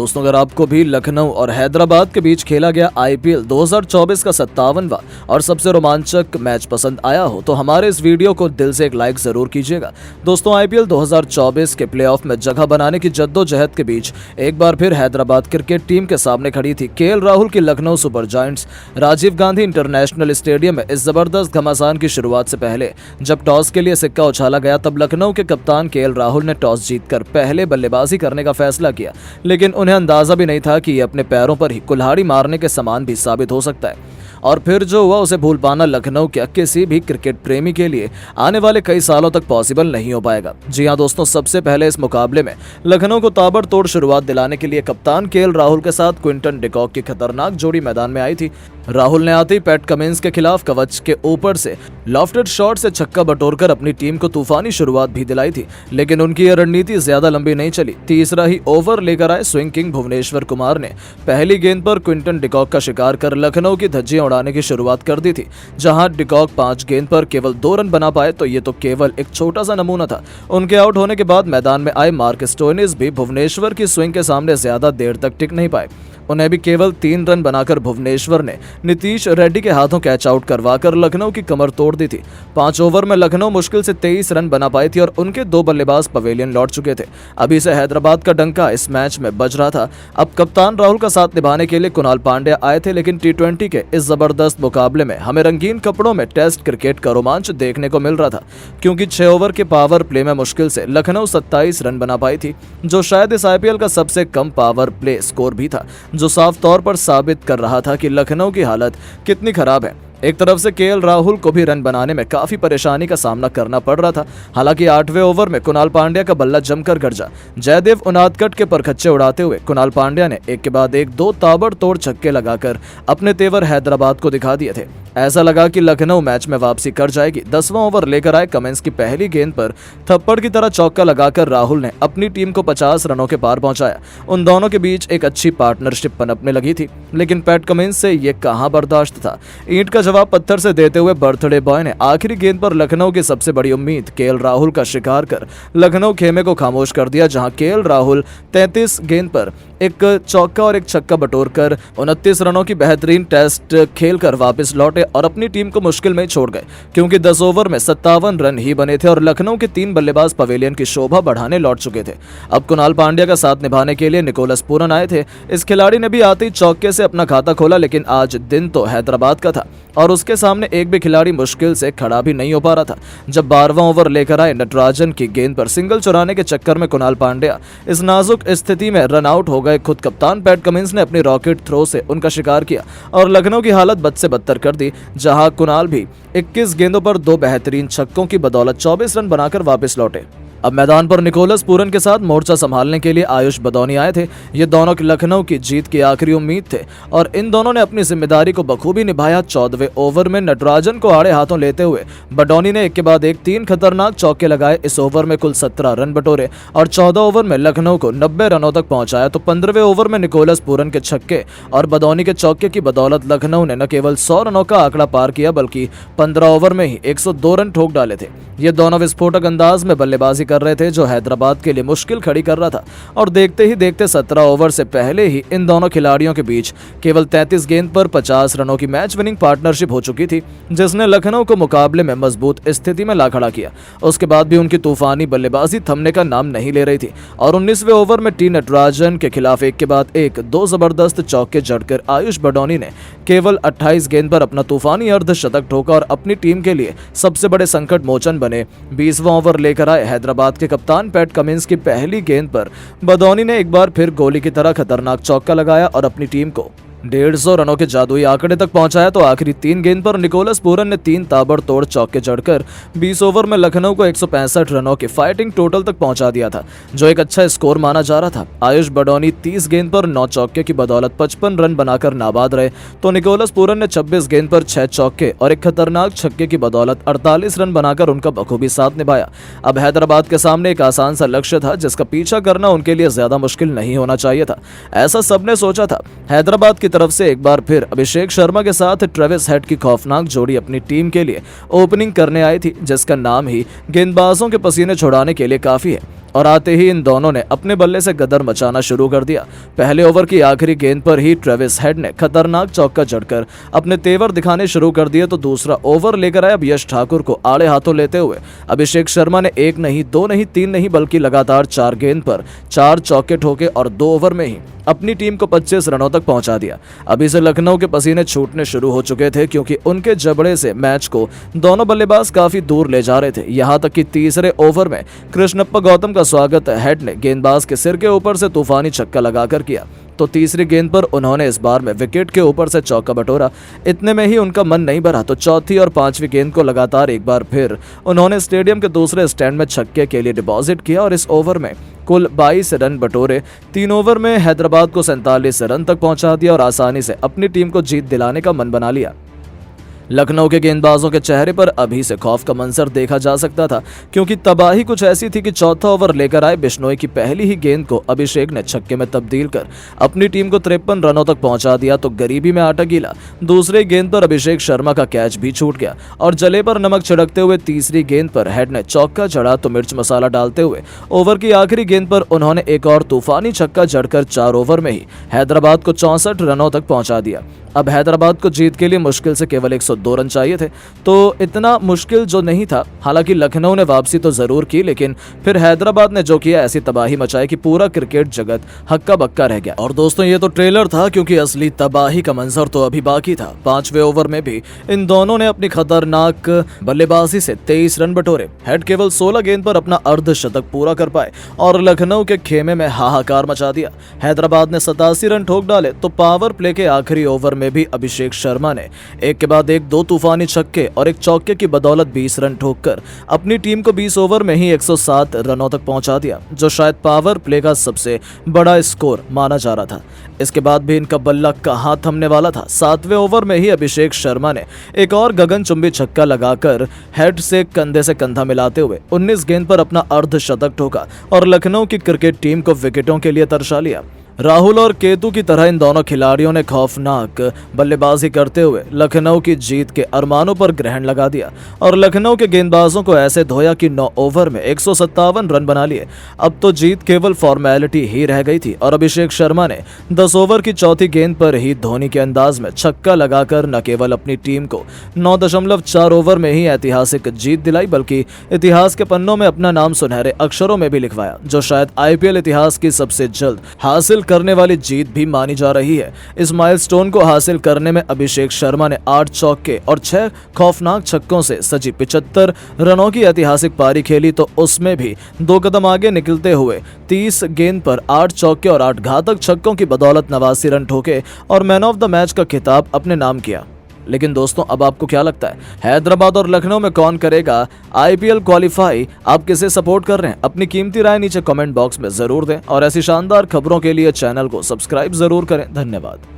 दोस्तों, अगर आपको भी लखनऊ और हैदराबाद के बीच खेला गया आईपीएल 2024 का 57वां और सबसे रोमांचक मैच पसंद आया हो तो हमारे इस वीडियो को दिल से एक लाइक जरूर कीजिएगा। दोस्तों, आईपीएल 2024 के प्लेऑफ में जगह बनाने की जद्दोजहद के बीच एक बार फिर हैदराबाद क्रिकेट टीम के सामने खड़ी थी केएल राहुल की Lucknow super giants. Rajiv Gandhi international stadium में इस जबरदस्त घमासान की शुरुआत से पहले जब टॉस के लिए सिक्का उछाला गया तब लखनऊ के कप्तान केएल राहुल ने टॉस जीतकर पहले बल्लेबाजी करने का फैसला किया, लेकिन उन्हें अंदाजा भी नहीं था कि ये अपने पैरों पर ही कुल्हाड़ी मारने के समान भी साबित हो सकता है। और फिर जो हुआ उसे भूल पाना लखनऊ के किसी भी क्रिकेट प्रेमी के लिए आने वाले कई सालों तक पॉसिबल नहीं हो पाएगा। जी हां दोस्तों, सबसे पहले इस मुकाबले में लखनऊ को ताबड़तोड़ शुरुआत दिलाने के लिए कप्तान केएल राहुल के साथ क्विंटन डिकॉक की खतरनाक जोड़ी मैदान में आई थी। राहुल ने आते ही पैट कमिंस के खिलाफ कवच के ऊपर से लॉफ्टेड शॉट से छक्का बटोरकर अपनी टीम को तूफानी शुरुआत भी दिलाई थी, लेकिन उनकी यह रणनीति ज्यादा लंबी नहीं चली। तीसरा ही ओवर लेकर आए स्विंग किंग भुवनेश्वर कुमार ने पहली गेंद पर क्विंटन डिकॉक का शिकार कर लखनऊ की धज्जियां उड़ाने की शुरुआत कर दी थी। जहां डिकॉक 5 गेंद पर केवल 2 रन बना पाए तो ये तो केवल एक छोटा सा नमूना था। उनके आउट होने के बाद मैदान में आए मार्क स्टोइनिस भी भुवनेश्वर की स्विंग के सामने ज्यादा देर तक टिक नहीं पाए। उन्हें भी केवल 3 रन बनाकर भुवनेश्वर ने नीतीश रेड्डी के हाथों कैच आउट करवाकर लखनऊ की कमर तोड़ दी थी। 5 ओवर में लखनऊ मुश्किल से 23 रन बना पाई थी और उनके 2 बल्लेबाज पवेलियन लौट चुके थे। अभी से हैदराबाद का डंका इस मैच में बज रहा था। अब कप्तान राहुल का साथ निभाने के लिए कुणाल पांड्या आए थे, लेकिन टी20 के इस जबरदस्त मुकाबले में हमें रंगीन कपड़ों में टेस्ट क्रिकेट का रोमांच देखने को मिल रहा था, क्योंकि 6 ओवर के पावर प्ले में मुश्किल से लखनऊ 27 रन बना पाई थी, जो शायद इस आईपीएल का सबसे कम पावर प्ले स्कोर भी था, जो साफ तौर पर साबित कर रहा था कि लखनऊ की हालत कितनी खराब है। एक तरफ से केएल राहुल को भी रन बनाने में काफी परेशानी का सामना करना पड़ रहा था। हालांकि 8वें ओवर में कुणाल पांड्या का बल्ला जमकर गरजा। जयदेव उनादकट के परखच्चे उड़ाते हुए कुणाल पांड्या ने एक के बाद एक 2 ताबड़तोड़ छक्के लगाकर अपने तेवर हैदराबाद को दिखा दिए थे। ऐसा लगा कि लखनऊ मैच में वापसी कर जाएगी। 10वां ओवर लेकर आए कमिंस की पहली गेंद पर थप्पड़ की तरह चौका लगाकर राहुल ने अपनी टीम को 50 रनों के पार पहुंचाया। उन दोनों के बीच एक अच्छी पार्टनरशिप पनपने लगी थी, लेकिन पैट कमिंस से ये कहां बर्दाश्त था। ईंट का जवाब पत्थर से देते हुए बर्थडे बॉय ने आखिरी गेंद पर लखनऊ की सबसे बड़ी उम्मीद केएल राहुल का शिकार कर लखनऊ खेमे को खामोश कर दिया, जहां केएल राहुल 33 गेंद पर एक चौका और एक छक्का बटोरकर 29 रनों की बेहतरीन टेस्ट खेलकर वापस लौटे और अपनी टीम को मुश्किल में छोड़ गए, क्योंकि 10 ओवर में 57 रन ही बने थे और लखनऊ के 3 बल्लेबाज पवेलियन की शोभा बढ़ाने लौट चुके थे। अब कुणाल पांड्या का साथ निभाने के लिए निकोलस पूरन आए थे। इस खिलाड़ी ने भी आते ही चौके से अपना खाता खोला, लेकिन आज दिन तो हैदराबाद का था और उसके सामने एक भी खिलाड़ी मुश्किल से खड़ा भी नहीं हो पा रहा था। जब 12वां ओवर लेकर आए नटराजन की गेंद पर सिंगल चुराने के चक्कर में कुणाल पांड्या इस नाजुक स्थिति में रन आउट हो गए। खुद कप्तान पैट कमिंस ने अपनी रॉकेट थ्रो से उनका शिकार किया और लखनऊ की हालत बद से बदतर कर दी, जहां कुणाल भी 21 गेंदों पर 2 बेहतरीन छक्कों की बदौलत 24 रन बनाकर वापस लौटे। अब मैदान पर निकोलस पूरन के साथ मोर्चा संभालने के लिए आयुष बदौनी आए थे। ये दोनों लखनऊ की जीत की आखिरी उम्मीद थे और इन दोनों ने अपनी जिम्मेदारी को बखूबी निभाया। 14वें ओवर में नटराजन को आड़े हाथों लेते हुए बडौनी ने एक के बाद एक 3 खतरनाक चौके लगाए। इस ओवर में कुल 17 रन बटोरे और 14 ओवर में लखनऊ को 90 रनों तक पहुंचाया। तो 15वें ओवर में निकोलस पूरन के छक्के और बडौनी के चौके की बदौलत लखनऊ ने न केवल 100 रनों का आंकड़ा पार किया, बल्कि 15 ओवर में ही 102 रन ठोक डाले थे। ये दोनों विस्फोटक अंदाज में बल्लेबाजी कर रहे थे, जो हैदराबाद के लिए मुश्किल खड़ी कर रहा था। और देखते ही देखते 17 ओवर से पहले ही इन दोनों खिलाड़ियों के बीच केवल 33 गेंद पर 50 रनों की मैच विनिंग पार्टनरशिप हो चुकी थी, जिसने लखनऊ को मुकाबले में मजबूत स्थिति में ला खड़ा किया। उसके बाद भी उनकी तूफानी बल्लेबाजी थमने का नाम नहीं ले रही थी और 19वें ओवर में टी नटराजन के खिलाफ एक के बाद एक 2 जबरदस्त चौके जड़कर आयुष बडौनी ने केवल 28 गेंद पर अपना तूफानी अर्धशतक ठोका और अपनी टीम के लिए सबसे बड़े संकट मोचन बने। 20वां ओवर लेकर आए हैदराबाद के कप्तान पैट कमिंस की पहली गेंद पर बडौनी ने एक बार फिर गोली की तरह खतरनाक चौका लगाया और अपनी टीम को 150 रनों के जादुई आंकड़े तक पहुंचाया। तो आखिरी 3 गेंद पर निकोलस पूरन ने 3 ताबड़तोड़ चौके जड़कर 20 ओवर में लखनऊ को 165 रनों के फाइटिंग टोटल तक पहुंचा दिया था, जो एक अच्छा स्कोर माना जा रहा था। आयुष बडौनी 30 गेंद पर 9 चौके की बदौलत 55 रन बनाकर नाबाद रहे, तो निकोलस पूरन ने 26 गेंद पर 6 चौके और एक खतरनाक छक्के की बदौलत 48 रन बनाकर उनका बखूबी साथ निभाया। अब हैदराबाद के सामने एक आसान सा लक्ष्य था, जिसका पीछा करना उनके लिए ज्यादा मुश्किल नहीं होना चाहिए था। ऐसा सबने सोचा था। हैदराबाद की तरफ से एक बार फिर अभिषेक शर्मा के साथ ट्रेविस हेड की खौफनाक जोड़ी अपनी टीम के लिए ओपनिंग करने आई थी, जिसका नाम ही गेंदबाजों के पसीने छुड़ाने के लिए काफी है। और आते ही इन दोनों ने अपने बल्ले से गदर मचाना शुरू कर दिया। पहले ओवर की आखिरी गेंद पर ही ट्रेविस हेड ने खतरनाक चौका जड़कर अपने तेवर दिखाने शुरू कर दिए तो दूसरा ओवर लेकर आए अब यश ठाकुर को आड़े हाथों लेते हुए अभिषेक शर्मा ने 1 नहीं 2 नहीं 3 नहीं बल्कि लगातार 4 गेंद पर 4 चौके ठोके और 2 ओवर में ही अपनी टीम को 25 रनों तक पहुंचा दिया। अभी से लखनऊ के पसीने छूटने शुरू हो चुके थे क्योंकि उनके जबड़े से मैच को दोनों बल्लेबाज काफी दूर ले जा रहे थे। यहां तक कि तीसरे ओवर में कृष्णप्पा गौतम का स्वागत हेड ने गेंदबाज के सिर के ऊपर से तूफानी छक्का लगाकर किया तो तीसरी गेंद पर उन्होंने इस बार में विकेट के ऊपर से चौका बटोरा। इतने में ही उनका मन नहीं भरा तो चौथी और पांचवी गेंद को लगातार एक बार फिर उन्होंने स्टेडियम के दूसरे स्टैंड में छक्के के लिए डिपॉजिट किया और इस ओवर में कुल 22 रन बटोरे। 3 ओवर में हैदराबाद को 47 रन तक पहुंचा दिया और आसानी से अपनी टीम को जीत दिलाने का मन बना लिया। लखनऊ के गेंदबाजों के चेहरे पर अभी से खौफ का मंजर देखा जा सकता था क्योंकि तबाही कुछ ऐसी थी कि चौथा ओवर लेकर आए बिश्नोई की पहली ही गेंद को अभिषेक ने छक्के में तब्दील कर अपनी टीम को 53 रनों तक पहुंचा दिया तो गरीबी में आटा गीला। दूसरी गेंद पर अभिषेक शर्मा का कैच भी छूट गया और जले पर नमक छिड़कते हुए तीसरी गेंद पर हेड ने चौका चढ़ा तो मिर्च मसाला डालते हुए ओवर की आखिरी गेंद पर उन्होंने एक और तूफानी छक्का जड़कर 4 ओवर में ही हैदराबाद को 64 रनों तक पहुंचा दिया। अब हैदराबाद को जीत के लिए मुश्किल से केवल 102 रन चाहिए थे तो इतना मुश्किल जो नहीं था। हालांकि लखनऊ ने वापसी तो जरूर की लेकिन फिर हैदराबाद ने जो किया ऐसी तबाही मचाई कि पूरा क्रिकेट जगत हक्का बक्का रह गया। और दोस्तों ये तो ट्रेलर था क्योंकि असली तबाही का मंजर तो अभी बाकी था। 5वें ओवर में भी इन दोनों ने अपनी खतरनाक बल्लेबाजी से 23 रन बटोरे। हेड केवल 16 गेंद पर अपना अर्धशतक पूरा कर पाए और लखनऊ के खेमे में हाहाकार मचा दिया। हैदराबाद ने 87 रन ठोक डाले तो पावर प्ले के आखिरी ओवर में भी अभिषेक शर्मा ने एक के बाद एक 2 तूफानी छक्के और एक चौके की बदौलत 20 रन ठोककर अपनी टीम को 20 ओवर में ही 107 रनों तक पहुंचा दिया जो शायद पावर प्ले का सबसे बड़ा स्कोर माना जा रहा था। इसके बाद भी इनका बल्ला कहां थमने वाला था। 7वें ओवर में ही अभिषेक शर्मा ने एक और गगनचुंबी छक्का लगाकर हेड से कंधे से कंधा मिलाते हुए 19 गेंद पर अपना अर्धशतक ठोका और लखनऊ की क्रिकेट टीम को विकेटों के लिए तरसा लिया। राहुल और केतु की तरह इन दोनों खिलाड़ियों ने खौफनाक बल्लेबाजी करते हुए लखनऊ की जीत के अरमानों पर ग्रहण लगा दिया और लखनऊ के गेंदबाजों को ऐसे धोया कि 9 ओवर में 157 रन बना लिए। अब तो जीत केवल फॉर्मेलिटी ही रह गई थी और अभिषेक शर्मा ने 10 ओवर की चौथी गेंद पर ही धोनी के अंदाज में छक्का लगाकर न केवल अपनी टीम को 9.4 ओवर में ही ऐतिहासिक जीत दिलाई बल्कि इतिहास के पन्नों में अपना नाम सुनहरे अक्षरों में भी लिखवाया जो शायद IPL इतिहास की सबसे जल्द हासिल करने वाली जीत भी मानी जा रही है। इस माइलस्टोन को हासिल करने में अभिषेक शर्मा ने 8 चौके और 6 खौफनाक छक्कों से सजी 75 रनों की ऐतिहासिक पारी खेली तो उसमें भी 2 कदम आगे निकलते हुए 30 गेंद पर 8 चौके और 8 घातक छक्कों की बदौलत 89 रन ठोके और मैन ऑफ द मैच का खिताब अपने नाम किया। लेकिन दोस्तों अब आपको क्या लगता है हैदराबाद और लखनऊ में कौन करेगा IPL क्वालिफाई? आप किसे सपोर्ट कर रहे हैं? अपनी कीमती राय नीचे कमेंट बॉक्स में जरूर दें और ऐसी शानदार खबरों के लिए चैनल को सब्सक्राइब जरूर करें। धन्यवाद।